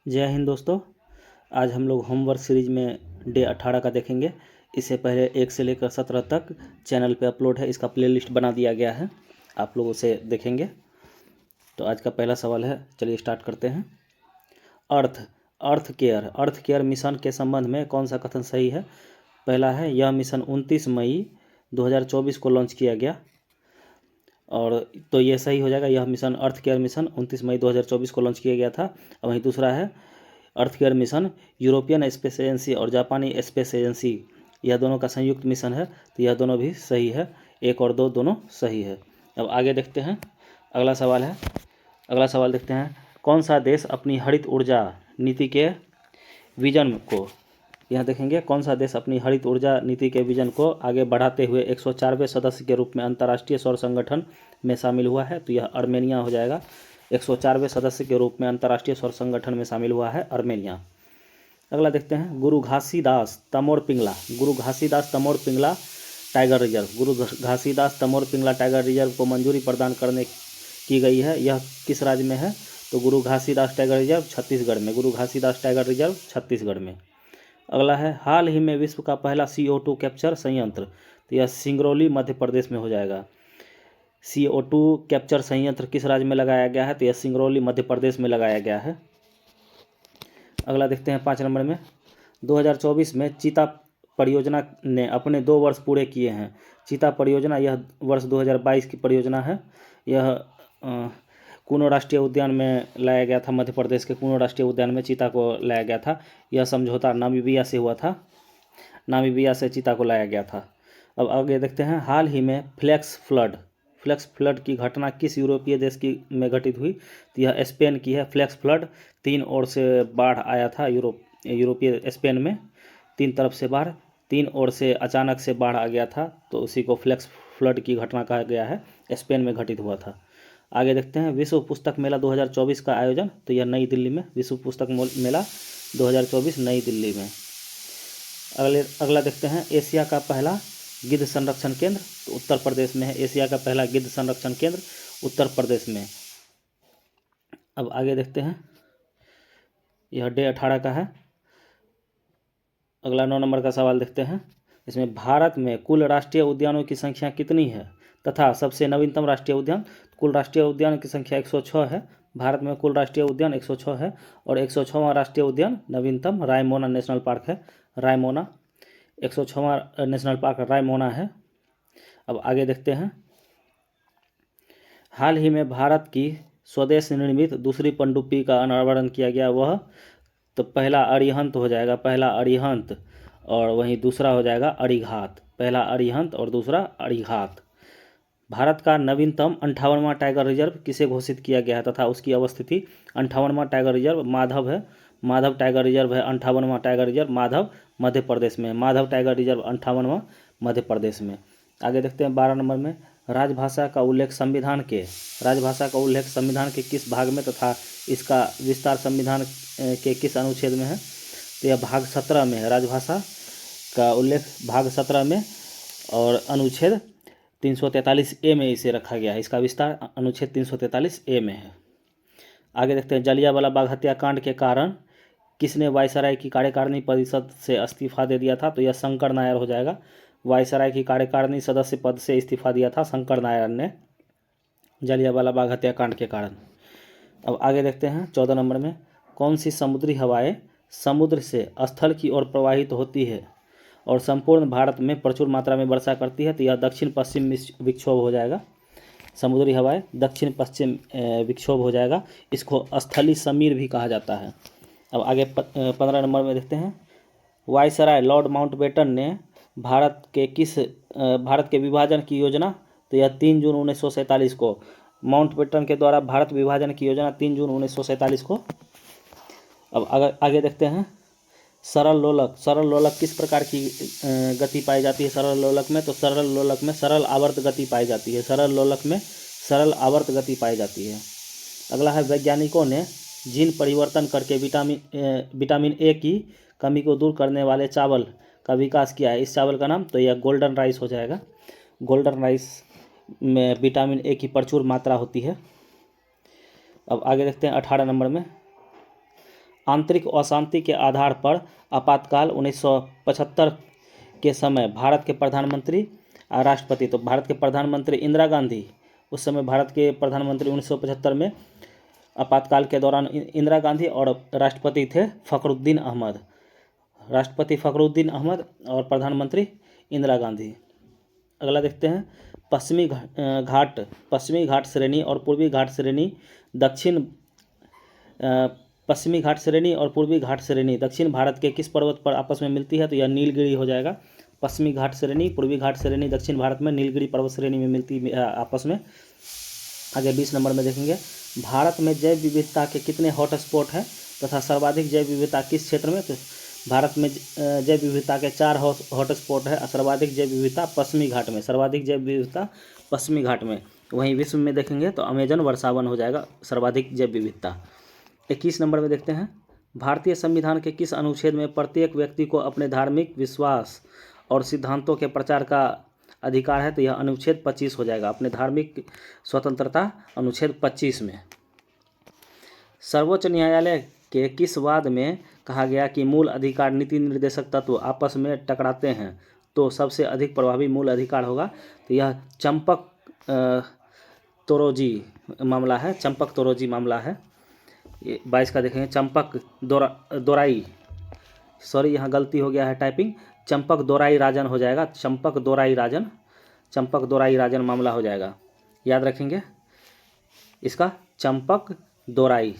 जय हिंद दोस्तों। आज हम लोग होमवर्क सीरीज में डे 18 का देखेंगे। इससे पहले 1 से लेकर 17 तक चैनल पे अपलोड है, इसका प्लेलिस्ट बना दिया गया है, आप लोग उसे देखेंगे। तो आज का पहला सवाल है, चलिए स्टार्ट करते हैं। अर्थ केयर मिशन के संबंध में कौन सा कथन सही है? पहला है, यह मिशन 29 मई 2024 को लॉन्च किया गया, और तो ये सही हो जाएगा। यह मिशन अर्थ केयर मिशन 29 मई 2024 को लॉन्च किया गया था। और वहीं दूसरा है, earth care mission European space agency और जापानी स्पेस एजेंसी, यह दोनों का संयुक्त मिशन है, तो यह दोनों भी सही है। 1 और 2 दोनों सही है। अब आगे देखते हैं, अगला सवाल देखते हैं। कौन सा देश अपनी हरित ऊर्जा नीति के विजन को, यहाँ देखेंगे, कौन सा देश अपनी हरित ऊर्जा नीति के विजन को आगे बढ़ाते हुए 104वें सदस्य के रूप में अंतर्राष्ट्रीय सौर संगठन में शामिल हुआ है? तो यह आर्मेनिया हो जाएगा। 104वें सदस्य के रूप में अंतर्राष्ट्रीय सौर संगठन में शामिल हुआ है आर्मेनिया। अगला देखते हैं, गुरु घासीदास तमोर पिंगला टाइगर रिजर्व को मंजूरी प्रदान करने की गई है। यह किस राज्य में है? तो गुरु घासीदास टाइगर रिजर्व छत्तीसगढ़ में। अगला है, हाल ही में विश्व का पहला CO2 कैप्चर संयंत्र, तो यह सिंगरौली मध्य प्रदेश में हो जाएगा। CO2 कैप्चर संयंत्र किस राज्य में लगाया गया है? तो यह सिंगरौली मध्य प्रदेश में लगाया गया है। अगला देखते हैं 5 नंबर में, 2024 में चीता परियोजना ने अपने 2 वर्ष पूरे किए हैं। चीता परियोजना, यह वर्ष 2022 की परियोजना है। यह कूनो राष्ट्रीय उद्यान में लाया गया था, मध्य प्रदेश के कूनो राष्ट्रीय उद्यान में चीता को लाया गया था। यह समझौता नामीबिया से हुआ था, नामीबिया से चीता को लाया गया था। अब आगे देखते हैं, हाल ही में फ्लैक्स फ्लड की घटना किस यूरोपीय देश की में घटित हुई? तो यह स्पेन की है। फ्लैक्स फ्लड, 3 ओर से बाढ़ आया था यूरोपीय स्पेन में, 3 तरफ से बाढ़, 3 ओर से अचानक से बाढ़ आ गया था, तो उसी को फ्लैक्स फ्लड की घटना कहा गया है, स्पेन में घटित हुआ था। आगे देखते हैं, विश्व पुस्तक मेला 2024 का आयोजन, तो यह नई दिल्ली में, विश्व पुस्तक मेला 2024 नई दिल्ली में। अगला देखते हैं, एशिया का पहला गिद्ध संरक्षण केंद्र, तो उत्तर प्रदेश में है। एशिया का पहला गिद्ध संरक्षण केंद्र उत्तर प्रदेश में। अब आगे देखते हैं, यह डे 18 का है। अगला 9 नंबर का सवाल देखते हैं। इसमें भारत में कुल राष्ट्रीय उद्यानों की संख्या कितनी है तथा सबसे नवीनतम राष्ट्रीय उद्यान? कुल राष्ट्रीय उद्यान की संख्या 106 है। भारत में कुल राष्ट्रीय उद्यान 106 है, और 106वां राष्ट्रीय उद्यान नवीनतम रायमोना नेशनल पार्क है। रायमोना 106वां नेशनल पार्क रायमोना है। अब आगे देखते हैं, हाल ही में भारत की स्वदेश निर्मित दूसरी पनडुब्बी का अनावरण किया गया, वह, तो पहला अरिहंत हो जाएगा, पहला अरिहंत, और वहीं दूसरा हो जाएगा अरिघात। पहला अरिहंत और दूसरा अरिघात। भारत का नवीनतम 58वां टाइगर रिजर्व किसे घोषित किया गया है तथा उसकी अवस्थिति? 58वां टाइगर रिजर्व माधव है। माधव टाइगर रिजर्व है 58वां टाइगर रिजर्व, माधव मध्य प्रदेश में। माधव टाइगर रिजर्व 58वां मध्य प्रदेश में। आगे देखते हैं 12 नंबर में, राजभाषा का उल्लेख संविधान के किस भाग में तथा इसका विस्तार संविधान के किस अनुच्छेद में है? तो यह भाग 17 में है। राजभाषा का उल्लेख भाग 17 में, और अनुच्छेद 343A में इसे रखा गया है। इसका विस्तार अनुच्छेद 343A में है। आगे देखते हैं, जलियांवाला बाग हत्याकांड के कारण किसने वायसराय की कार्यकारिणी परिषद से इस्तीफा दे दिया था? तो यह शंकर नायर हो जाएगा। वायसराय की कार्यकारिणी सदस्य पद से इस्तीफा दिया था शंकर नायर ने, जलियांवाला बाग हत्याकांड के कारण। अब आगे देखते हैं 14 नंबर में, कौन सी समुद्री हवाएं समुद्र से स्थल की ओर प्रवाहित होती है और संपूर्ण भारत में प्रचुर मात्रा में वर्षा करती है? तो यह दक्षिण पश्चिम विक्षोभ हो जाएगा। समुद्री हवाएं दक्षिण पश्चिम विक्षोभ हो जाएगा। इसको स्थली समीर भी कहा जाता है। अब आगे 15 नंबर में देखते हैं, वायसराय लॉर्ड माउंटबेटन ने भारत के विभाजन की योजना, तो यह 3 जून 1947 को, माउंटबेटन के द्वारा भारत विभाजन की योजना 3 जून 1947 को। अब आगे देखते हैं, सरल लोलक किस प्रकार की गति पाई जाती है सरल लोलक में? तो सरल लोलक में सरल आवर्त गति पाई जाती है। सरल लोलक में सरल आवर्त गति पाई जाती है। अगला है, वैज्ञानिकों ने जीन परिवर्तन करके विटामिन A की कमी को दूर करने वाले चावल का विकास किया है। इस चावल का नाम? तो यह गोल्डन राइस हो जाएगा। गोल्डन राइस में विटामिन A की प्रचुर मात्रा होती है। अब आगे देखते हैं 18 नंबर में, आंतरिक अशांति के आधार पर आपातकाल 1975 के समय भारत के प्रधानमंत्री राष्ट्रपति, तो भारत के प्रधानमंत्री इंदिरा गांधी, उस समय भारत के प्रधानमंत्री 1975 में आपातकाल के दौरान इंदिरा गांधी और राष्ट्रपति थे फ़खरुद्दीन अहमद। राष्ट्रपति फ़खरुद्दीन अहमद और प्रधानमंत्री इंदिरा गांधी। अगला देखते हैं पश्चिमी घाट श्रेणी और पूर्वी घाट श्रेणी पश्चिमी घाट श्रेणी और पूर्वी घाट श्रेणी दक्षिण भारत के किस पर्वत पर आपस में मिलती है? तो यह नीलगिरी हो जाएगा। पश्चिमी घाट श्रेणी, पूर्वी घाट श्रेणी दक्षिण भारत में नीलगिरी पर्वत श्रेणी में मिलती है आपस में। आगे 20 नंबर में देखेंगे भारत में जैव विविधता के कितने हॉटस्पॉट हैं तथा सर्वाधिक जैव विविधता किस क्षेत्र में? तो भारत में जैव विविधता के 4 हॉटस्पॉट है। सर्वाधिक जैव विविधता पश्चिमी घाट में, सर्वाधिक जैव विविधता पश्चिमी घाट में। वहीं विश्व में देखेंगे तो अमेजन वर्षावन हो जाएगा सर्वाधिक जैव विविधता। 21 नंबर में देखते हैं भारतीय संविधान के किस अनुच्छेद में प्रत्येक व्यक्ति को अपने धार्मिक विश्वास और सिद्धांतों के प्रचार का अधिकार है? तो यह अनुच्छेद 25 हो जाएगा, अपने धार्मिक स्वतंत्रता अनुच्छेद 25 में। सर्वोच्च न्यायालय के किस वाद में कहा गया कि मूल अधिकार नीति निर्देशक तत्व आपस में टकराते हैं तो सबसे अधिक प्रभावी मूल अधिकार होगा? तो यह चंपक तोरोजी मामला है, चंपक तोरोजी मामला है। 22 का देखेंगे चंपक दोराई, सॉरी यहाँ गलती हो गया है टाइपिंग, चंपक दोराई राजन हो जाएगा, चंपक दोराई राजन मामला हो जाएगा। याद रखेंगे इसका चंपक दोराई,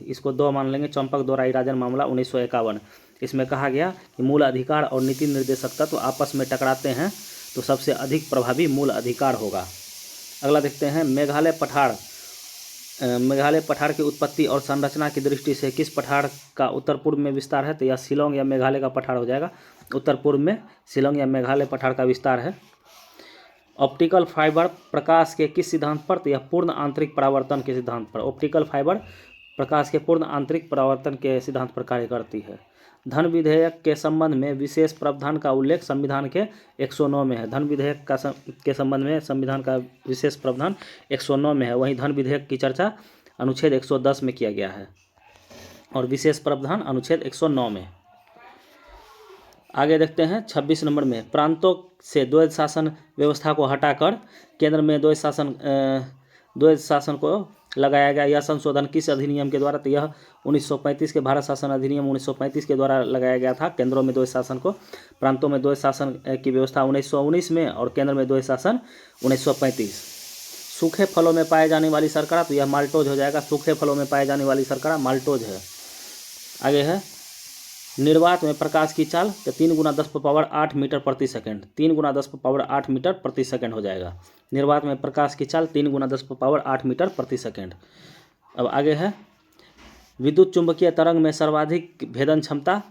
इसको 2 मान लेंगे। चंपक दोराई राजन मामला 1951। इसमें कहा गया कि मूल अधिकार और नीति निर्देशक तत्व आपस में टकराते हैं तो सबसे अधिक प्रभावी मूल अधिकार होगा। अगला देखते हैं मेघालय पठार की उत्पत्ति और संरचना की दृष्टि से किस पठार का उत्तर पूर्व में विस्तार है? तो यह शिलोंग या मेघालय का पठार हो जाएगा। उत्तर पूर्व में शिलोंग या मेघालय पठार का विस्तार है। ऑप्टिकल फाइबर प्रकाश के किस सिद्धांत पर? तो यह पूर्ण आंतरिक परावर्तन के सिद्धांत पर। ऑप्टिकल फाइबर प्रकाश के पूर्ण आंतरिक परावर्तन के सिद्धांत पर कार्य करती है। धन विधेयक के संबंध में विशेष प्रावधान का उल्लेख संविधान के 109 में है। धन विधेयक के संबंध में संविधान का विशेष प्रावधान 109 में है। वहीं धन विधेयक की चर्चा अनुच्छेद 110 में किया गया है और विशेष प्रावधान अनुच्छेद 109 में। आगे देखते हैं 26 नंबर में प्रांतों से द्वैध शासन व्यवस्था को हटाकर केंद्र में द्वैध शासन को लगाया गया। यह संशोधन किस अधिनियम के द्वारा? तो यह 1935 के भारत शासन अधिनियम 1935 के द्वारा लगाया गया था। केंद्रों में द्वैध शासन को, प्रांतों में द्वैध शासन की व्यवस्था 1919 में और केंद्र में द्वैध शासन 1935। सूखे फलों में पाए जाने वाली शर्करा, तो यह माल्टोज हो जाएगा। सूखे फलों में पाए जाने वाली शर्करा माल्टोज है। आगे है निर्वात में प्रकाश की चाल, तो 3 × 10⁸ मीटर प्रति सेकंड, 3 × 10⁸ मीटर प्रति सेकंड हो जाएगा। निर्वात में प्रकाश की चाल 3 × 10⁸ मीटर प्रति सेकंड। अब आगे है विद्युत चुंबकीय तरंग में सर्वाधिक भेदन क्षमता,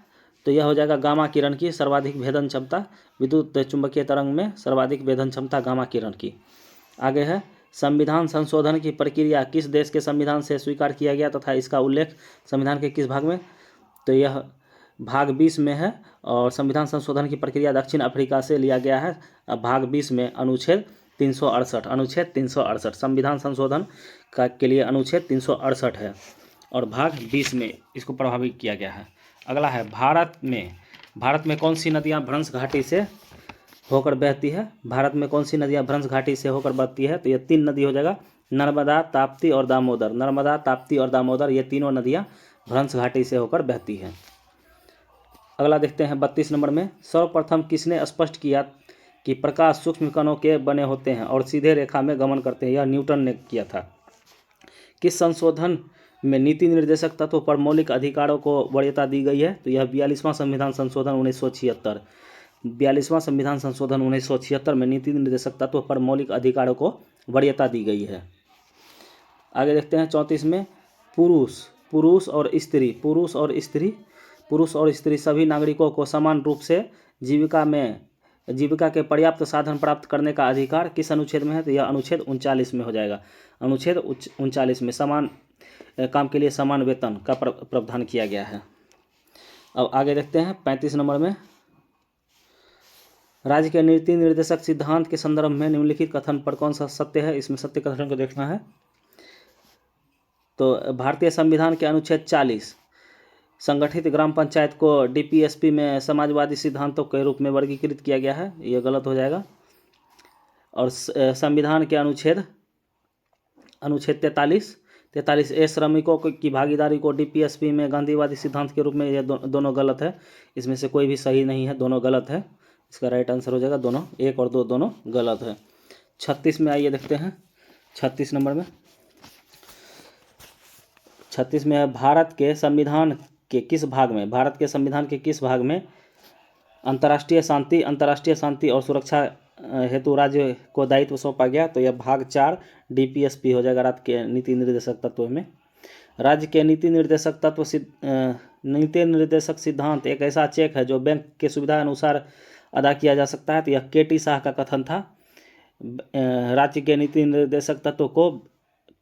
तो यह हो जाएगा गामा किरण की सर्वाधिक भेदन क्षमता। विद्युत चुंबकीय तरंग में सर्वाधिक भेदन क्षमता गामा किरण की। आगे है संविधान संशोधन की प्रक्रिया किस देश के संविधान से स्वीकार किया गया तथा इसका उल्लेख संविधान के किस भाग में? तो यह भाग 20 में है और संविधान संशोधन की प्रक्रिया दक्षिण अफ्रीका से लिया गया है। भाग 20 में अनुच्छेद 368 संविधान संशोधन के लिए अनुच्छेद 368 है और भाग 20 में इसको प्रभावित किया गया है। अगला है भारत में कौन सी नदियाँ भ्रंश घाटी से होकर बहती है? भारत में कौन सी नदियाँ भ्रंश घाटी से होकर बहती है? तो ये 3 नदी हो जाएगा, नर्मदा, ताप्ती और दामोदर। नर्मदा, ताप्ती और दामोदर ये तीनों नदियाँ भ्रंश घाटी से होकर बहती हैं। अगला देखते हैं 32 नंबर में सर्वप्रथम किसने स्पष्ट किया कि प्रकाश सूक्ष्म कणों के बने होते हैं और सीधे रेखा में गमन करते हैं? यह न्यूटन ने किया था। किस संशोधन में नीति निर्देशक तत्व पर मौलिक अधिकारों को वरीयता दी गई है? तो यह 42वां संविधान संशोधन 1976। 42वां संविधान संशोधन 1976 में नीति निर्देशक तत्व पर मौलिक अधिकारों को वरीयता दी गई है। आगे देखते हैं 34 में पुरुष और स्त्री सभी नागरिकों को समान रूप से जीविका के पर्याप्त साधन प्राप्त करने का अधिकार किस अनुच्छेद में है? तो यह अनुच्छेद 39 में हो जाएगा। अनुच्छेद 39 में समान काम के लिए समान वेतन का प्रावधान किया गया है। अब आगे देखते हैं 35 नंबर में राज्य के नीति निर्देशक सिद्धांत के संदर्भ में निम्नलिखित कथन पर कौन सा सत्य है? इसमें सत्य कथन को देखना है। तो भारतीय संविधान के अनुच्छेद 40 संगठित ग्राम पंचायत को डीपीएसपी में समाजवादी सिद्धांतों के रूप में वर्गीकृत किया गया है, ये गलत हो जाएगा। और संविधान के अनुच्छेद 43A श्रमिकों की भागीदारी को डीपीएसपी में गांधीवादी सिद्धांत के रूप में, ये दोनों गलत है, इसमें से कोई भी सही नहीं है, दोनों गलत है। इसका राइट आंसर हो जाएगा दोनों, 1 और 2 दोनों गलत है। 36 में आइए देखते हैं, 36 नंबर में, 36 में है भारत के संविधान के किस भाग में अंतर्राष्ट्रीय शांति और सुरक्षा हेतु राज्य को दायित्व सौंपा गया? तो यह भाग 4 डीपीएसपी हो जाएगा, राज्य के नीति निर्देशक तत्व में। राज्य के नीति निर्देशक सिद्धांत एक ऐसा चेक है जो बैंक के सुविधा अनुसार अदा किया जा सकता है। तो यह केटी शाह का कथन था। राज्य के नीति निर्देशक तत्व को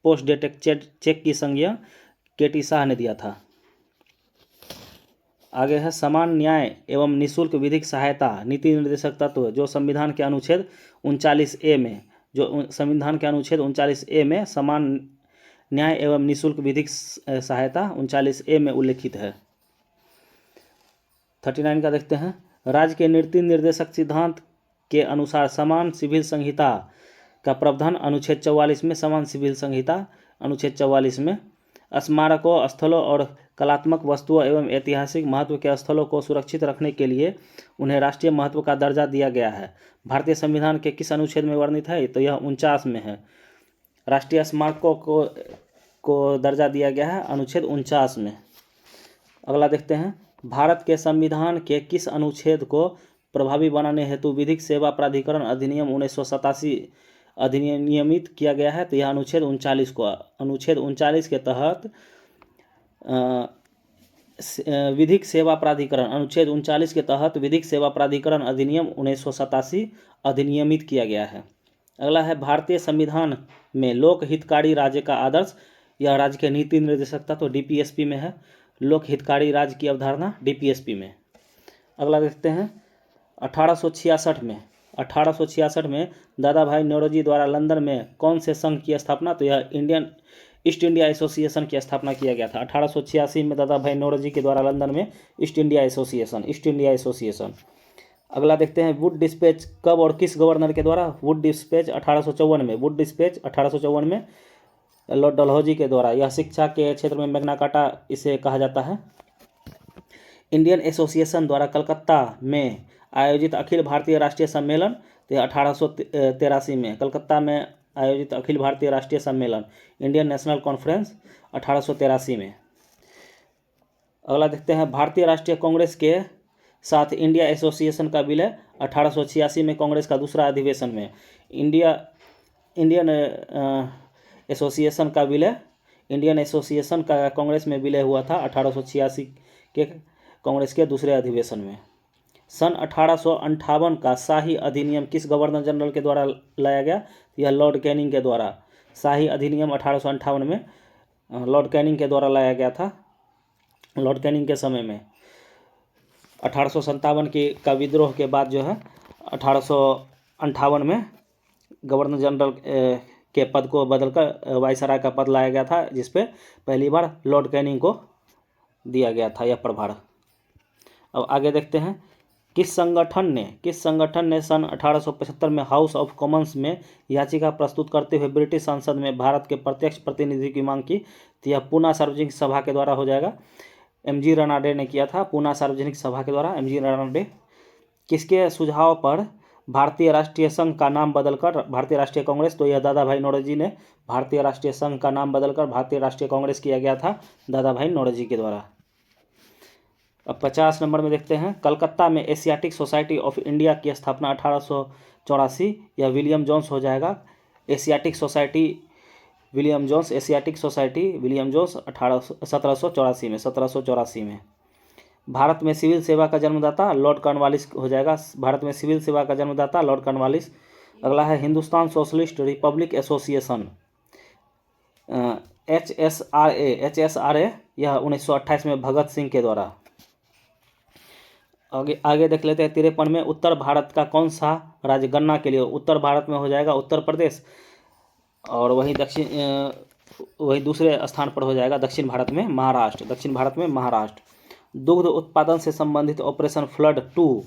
पोस्ट डेटेड चेक की संज्ञा केटी शाह ने दिया था। आगे है समान न्याय एवं निःशुल्क विधिक सहायता नीति निर्देशक तत्व, जो संविधान के अनुच्छेद 39A में समान न्याय एवं निःशुल्क विधिक सहायता 39A में उल्लेखित है। 39 का देखते हैं, राज्य के नीति निर्देशक सिद्धांत के अनुसार समान सिविल संहिता का प्रावधान अनुच्छेद 44 में, समान सिविल संहिता अनुच्छेद 44 में स्मारकों, स्थलों और कलात्मक वस्तुओं एवं ऐतिहासिक महत्व के स्थलों को सुरक्षित रखने के लिए उन्हें राष्ट्रीय महत्व का दर्जा दिया गया है। भारतीय संविधान के किस अनुच्छेद में वर्णित है? तो यह 49 में है। राष्ट्रीय स्मारकों को दर्जा दिया गया है अनुच्छेद 49 में। अगला देखते हैं, भारत के संविधान के किस अनुच्छेद को प्रभावी बनाने हेतु विधिक सेवा प्राधिकरण अधिनियम 1987 अधिनियमित किया गया है? तो यह अनुच्छेद 39 को, अनुच्छेद 39 के तहत विधिक सेवा प्राधिकरण, अनुच्छेद 39 के तहत विधिक सेवा प्राधिकरण अधिनियम 1987 अधिनियमित किया गया है। अगला है, भारतीय संविधान में लोक हितकारी राज्य का आदर्श, यह राज्य के नीति निर्देशक तत्व डीपीएसपी में है। लोक हितकारी राज्य की अवधारणा डीपीएसपी में। अगला देखते हैं, 1866 में दादा भाई नौरोजी द्वारा लंदन में कौन से संघ की स्थापना? तो यह ईस्ट इंडिया एसोसिएशन की स्थापना किया गया था। 1886 में दादा भाई नौरोजी के द्वारा लंदन में ईस्ट इंडिया एसोसिएशन। अगला देखते हैं, वुड डिस्पैच कब और किस गवर्नर के द्वारा? वुड डिस्पैच 1854 में लॉर्ड डलहौजी के द्वारा। यह शिक्षा के क्षेत्र में मैग्ना कार्टा इसे कहा जाता है। इंडियन एसोसिएशन द्वारा कलकत्ता में आयोजित अखिल भारतीय राष्ट्रीय सम्मेलन, तो 1883 में कलकत्ता में आयोजित अखिल भारतीय राष्ट्रीय सम्मेलन इंडियन नेशनल कॉन्फ्रेंस 1883 में। अगला देखते हैं, भारतीय राष्ट्रीय कांग्रेस के साथ इंडिया एसोसिएशन का विलय 1886 में कांग्रेस का दूसरा अधिवेशन में। इंडियन एसोसिएशन का विलय, इंडियन एसोसिएशन का कांग्रेस में विलय हुआ था 1886 के कांग्रेस के दूसरे अधिवेशन में। सन 1858 का शाही अधिनियम किस गवर्नर जनरल के द्वारा लाया गया? यह लॉर्ड कैनिंग के द्वारा। शाही अधिनियम 1858 में लॉर्ड कैनिंग के द्वारा लाया गया था। लॉर्ड कैनिंग के समय में 1857 का विद्रोह के बाद जो है 1858 में गवर्नर जनरल के पद को बदलकर वायसराय का पद लाया गया था, जिस पे पहली बार लॉर्ड कैनिंग को दिया गया था यह प्रभार। अब आगे देखते हैं, किस संगठन ने सन 1875 में हाउस ऑफ कॉमन्स में याचिका प्रस्तुत करते हुए ब्रिटिश संसद में भारत के प्रत्यक्ष प्रतिनिधि की मांग की? तो यह पूना सार्वजनिक सभा के द्वारा हो जाएगा। एमजी रनाडे ने किया था, पूना सार्वजनिक सभा के द्वारा एमजी रनाडे। किसके सुझाव पर भारतीय राष्ट्रीय संघ का नाम बदलकर भारतीय राष्ट्रीय कांग्रेस? तो यह दादा भाई नौरोजी ने भारतीय राष्ट्रीय संघ का नाम बदलकर भारतीय राष्ट्रीय कांग्रेस किया गया था, दादा भाई नौरोजी के द्वारा। अब 50 नंबर में देखते हैं, कलकत्ता में एशियाटिक सोसाइटी ऑफ इंडिया की स्थापना 1884, यह विलियम जोन्स हो जाएगा। एशियाटिक सोसाइटी विलियम जोन्स 1784 में। भारत में सिविल सेवा का जन्मदाता लॉर्ड कॉर्नवालिस हो जाएगा। भारत में सिविल सेवा का जन्मदाता लॉर्ड कॉर्नवालिस। अगला है, Hindustan socialist Republic association HSRA, यह 1928 में भगत सिंह के द्वारा। आगे देख लेते हैं, 53 में उत्तर भारत का कौन सा राज्य गन्ना के लिए? उत्तर भारत में हो जाएगा उत्तर प्रदेश, और वही दूसरे स्थान पर हो जाएगा दक्षिण भारत में महाराष्ट्र। दुग्ध उत्पादन से संबंधित ऑपरेशन फ्लड 2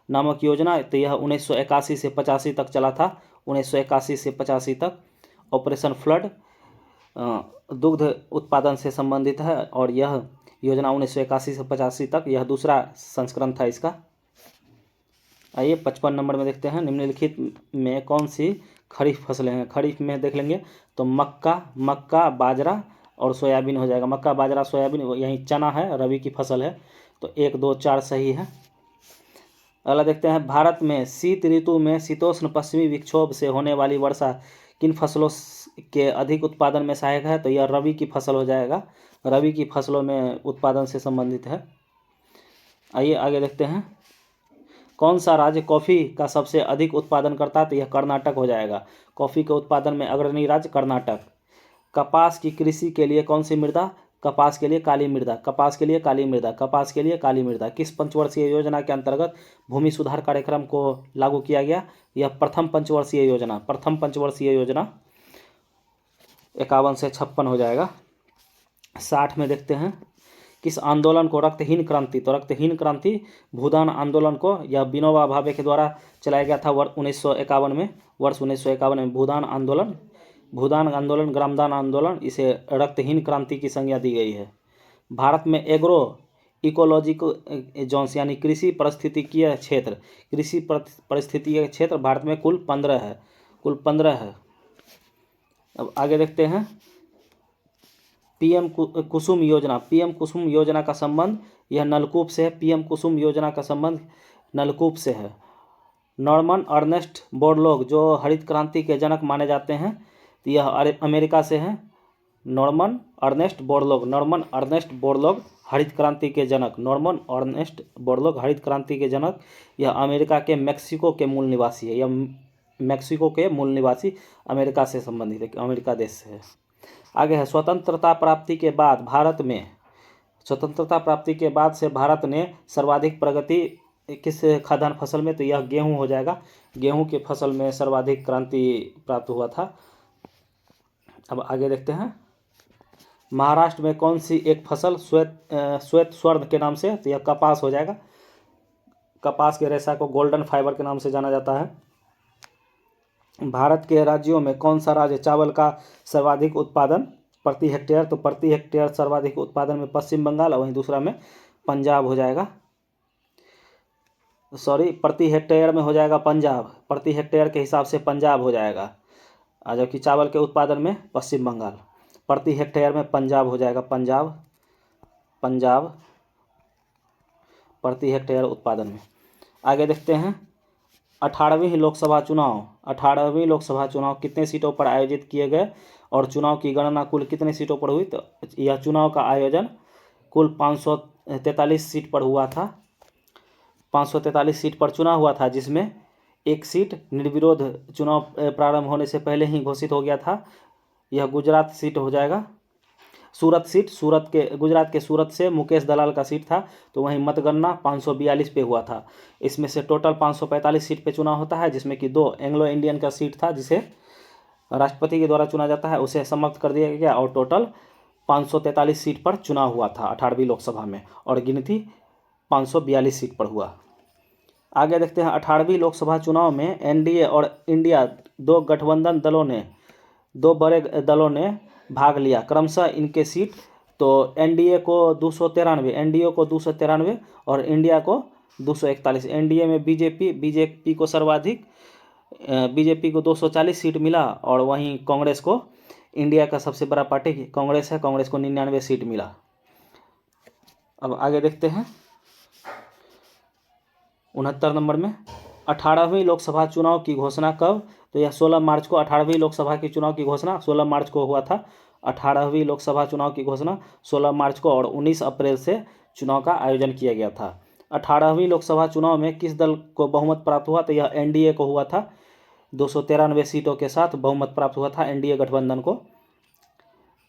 नामक योजना, तो यह 1981 से 85 तक चला था। 1981 से 85 तक ऑपरेशन फ्लड दुग्ध उत्पादन से संबंधित है, और यह योजना 1981 से 85 तक, यह दूसरा संस्करण था इसका। आइए 55 नंबर में देखते हैं, निम्नलिखित में कौन सी खरीफ फसलें हैं। खरीफ में देख लेंगे तो मक्का, बाजरा और सोयाबीन हो जाएगा। मक्का, बाजरा, सोयाबीन, यहीं चना है, रबी की फसल है, तो 1, 2, 4 सही है। अगला देखते हैं, भारत में शीत ऋतु में शीतोष्ण पश्चिमी विक्षोभ से होने वाली वर्षा किन फसलों के अधिक उत्पादन में सहायक है, तो यह रबी की फसल हो जाएगा। रबी की फसलों में उत्पादन से संबंधित है। आइए आगे देखते हैं, कौन सा राज्य कॉफ़ी का सबसे अधिक उत्पादन करता है, तो यह कर्नाटक हो जाएगा। कॉफ़ी के उत्पादन में अग्रणी राज्य कर्नाटक। कपास की कृषि के लिए कौन सी मृदा, कपास के लिए काली मृदा, कपास के लिए काली मृदा, कपास के लिए काली मृदा। किस पंचवर्षीय योजना के अंतर्गत भूमि सुधार कार्यक्रम को लागू किया गया, यह प्रथम पंचवर्षीय योजना। प्रथम पंचवर्षीय योजना 51 से 56 हो जाएगा। 60 में देखते हैं, किस आंदोलन को रक्तहीन क्रांति, तो रक्तहीन क्रांति भूदान आंदोलन को यह विनोबा भावे के द्वारा चलाया गया था वर्ष 1951 में। वर्ष 1951 में भूदान आंदोलन, ग्रामदान आंदोलन, इसे रक्तहीन क्रांति की संज्ञा दी गई है। भारत में एग्रो इकोलॉजिकल जोन्स यानी कृषि पारिस्थितिकीय क्षेत्र भारत में कुल 15 है। अब आगे देखते हैं, पीएम कुसुम योजना का संबंध यह नलकूप से है। पीएम कुसुम योजना का संबंध नलकूप से है। नॉर्मन अर्नेस्ट बोरलॉग जो हरित क्रांति के जनक माने जाते हैं, तो यह अमेरिका से है। नॉर्मन अर्नेस्ट बोरलॉग हरित क्रांति के जनक। नॉर्मन अर्नेस्ट बोरलॉग हरित क्रांति के जनक, यह अमेरिका के मेक्सिको के मूल निवासी है। यह मेक्सिको के मूल निवासी अमेरिका से संबंधित है, अमेरिका देश से है। आगे है, स्वतंत्रता प्राप्ति के बाद से भारत ने सर्वाधिक प्रगति किस खाद्यान्न फसल में, तो यह गेहूं हो जाएगा। गेहूं के फसल में सर्वाधिक क्रांति प्राप्त हुआ था। अब आगे देखते हैं, महाराष्ट्र में कौन सी एक फसल श्वेत स्वर्ण के नाम से, तो यह कपास हो जाएगा। कपास के रेशा को गोल्डन फाइबर के नाम से जाना जाता है। भारत के राज्यों में कौन सा राज्य चावल का सर्वाधिक उत्पादन प्रति हेक्टेयर, तो प्रति हेक्टेयर सर्वाधिक उत्पादन में पश्चिम बंगाल, और वहीं दूसरा में पंजाब हो जाएगा। प्रति हेक्टेयर में हो जाएगा पंजाब, प्रति हेक्टेयर के हिसाब से पंजाब हो जाएगा, जबकि चावल के उत्पादन में पश्चिम बंगाल। प्रति हेक्टेयर में पंजाब हो जाएगा, पंजाब प्रति हेक्टेयर उत्पादन में। आगे देखते हैं, 18वीं लोकसभा चुनाव कितने सीटों पर आयोजित किए गए और चुनाव की गणना कुल कितने सीटों पर हुई, तो यह चुनाव का आयोजन कुल 543 सीट पर हुआ था। 543 सीट पर चुनाव हुआ था, जिसमें एक सीट निर्विरोध चुनाव प्रारंभ होने से पहले ही घोषित हो गया था। यह गुजरात सीट हो जाएगा। गुजरात के सूरत से मुकेश दलाल का सीट था, तो वहीं मतगणना 542 पे हुआ था। इसमें से टोटल 545 सीट पे चुनाव होता है, जिसमें कि 2 एंग्लो इंडियन का सीट था जिसे राष्ट्रपति के द्वारा चुना जाता है, उसे समाप्त कर दिया गया, और टोटल 543 सीट पर चुनाव हुआ था 18वीं लोकसभा में, और गिनती 542 सीट पर हुआ। आगे देखते हैं, 18वीं लोकसभा चुनाव में एनडीए और इंडिया दो बड़े दलों ने भाग लिया। क्रमशः इनके सीट, तो एनडीए को 293 और इंडिया को 241। एनडीए में बीजेपी को सर्वाधिक, बीजेपी को 240 सीट मिला, और वहीं कांग्रेस को, इंडिया का सबसे बड़ा पार्टी कांग्रेस है, कांग्रेस को 99 सीट मिला। अब आगे देखते हैं, 69 नंबर में 18वीं लोकसभा चुनाव की घोषणा कब, तो यह 16 मार्च को 18वीं लोकसभा के चुनाव की घोषणा 16 मार्च को हुआ था। 18वीं लोकसभा चुनाव की घोषणा 16 मार्च को, और 19 अप्रैल से चुनाव का आयोजन किया गया था। 18वीं लोकसभा चुनाव में किस दल को बहुमत प्राप्त हुआ, तो यह एनडीए को हुआ था। 293 सीटों के साथ बहुमत प्राप्त हुआ था एनडीए गठबंधन को।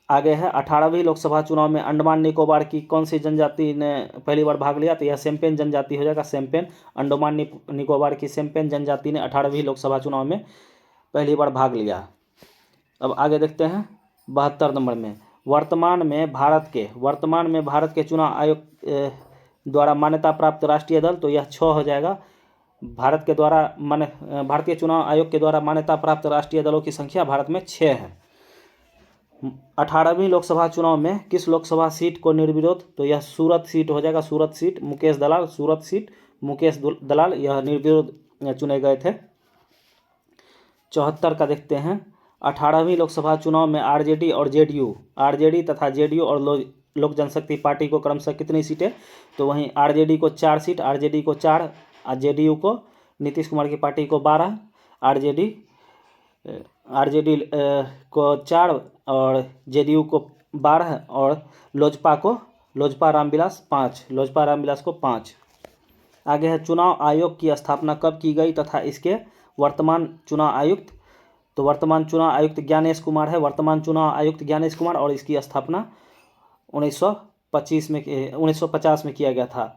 आगे है, 18वीं लोकसभा चुनाव में अंडमान निकोबार की कौन सी जनजाति ने पहली बार भाग लिया, तो यह सेम्पेन जनजाति हो जाएगा। सेम्पेन, अंडमान निकोबार की सेम्पेन जनजाति ने 18वीं लोकसभा चुनाव में पहली बार भाग लिया। अब आगे देखते हैं, 72 नंबर में वर्तमान में भारत के चुनाव आयोग द्वारा मान्यता प्राप्त राष्ट्रीय दल, तो यह 6 हो जाएगा। भारतीय चुनाव आयोग के द्वारा मान्यता प्राप्त राष्ट्रीय दलों की संख्या भारत में 6 है। 18वीं लोकसभा चुनाव में किस लोकसभा सीट को निर्विरोध, तो यह सूरत सीट हो जाएगा। सूरत सीट मुकेश दलाल, सूरत सीट मुकेश दलाल यह निर्विरोध चुने गए थे। 74 का देखते हैं। 18वीं लोकसभा चुनाव में आरजेडी तथा जेडीयू और लोक जनशक्ति पार्टी को क्रमशः कितनी सीटें, तो वहीं आरजेडी को 4 सीट, आरजेडी को 4, जेडीयू को नीतीश कुमार की पार्टी को 12, आरजेडी को 4 और जेडीयू को 12 और लोजपा रामविलास को 5। आगे है चुनाव आयोग की स्थापना कब की गई तथा इसके वर्तमान चुनाव आयुक्त, तो वर्तमान चुनाव आयुक्त ज्ञानेश कुमार है। वर्तमान चुनाव आयुक्त ज्ञानेश कुमार और इसकी स्थापना 1950 में किया गया था।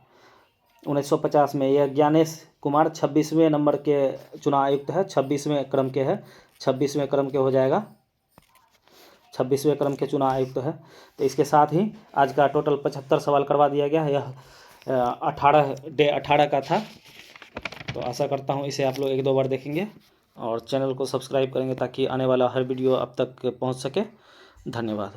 1950 में यह ज्ञानेश कुमार 26वें नंबर के चुनाव आयुक्त है, 26वें क्रम के है, 26वें क्रम के हो जाएगा, 26वें क्रम के चुनाव आयुक्त है। तो इसके साथ ही आज का टोटल 75 सवाल करवा दिया गया। यह 18 का था। तो आशा करता हूँ इसे आप लोग 1-2 बार देखेंगे और चैनल को सब्सक्राइब करेंगे ताकि आने वाला हर वीडियो आप तक पहुँच सके। धन्यवाद।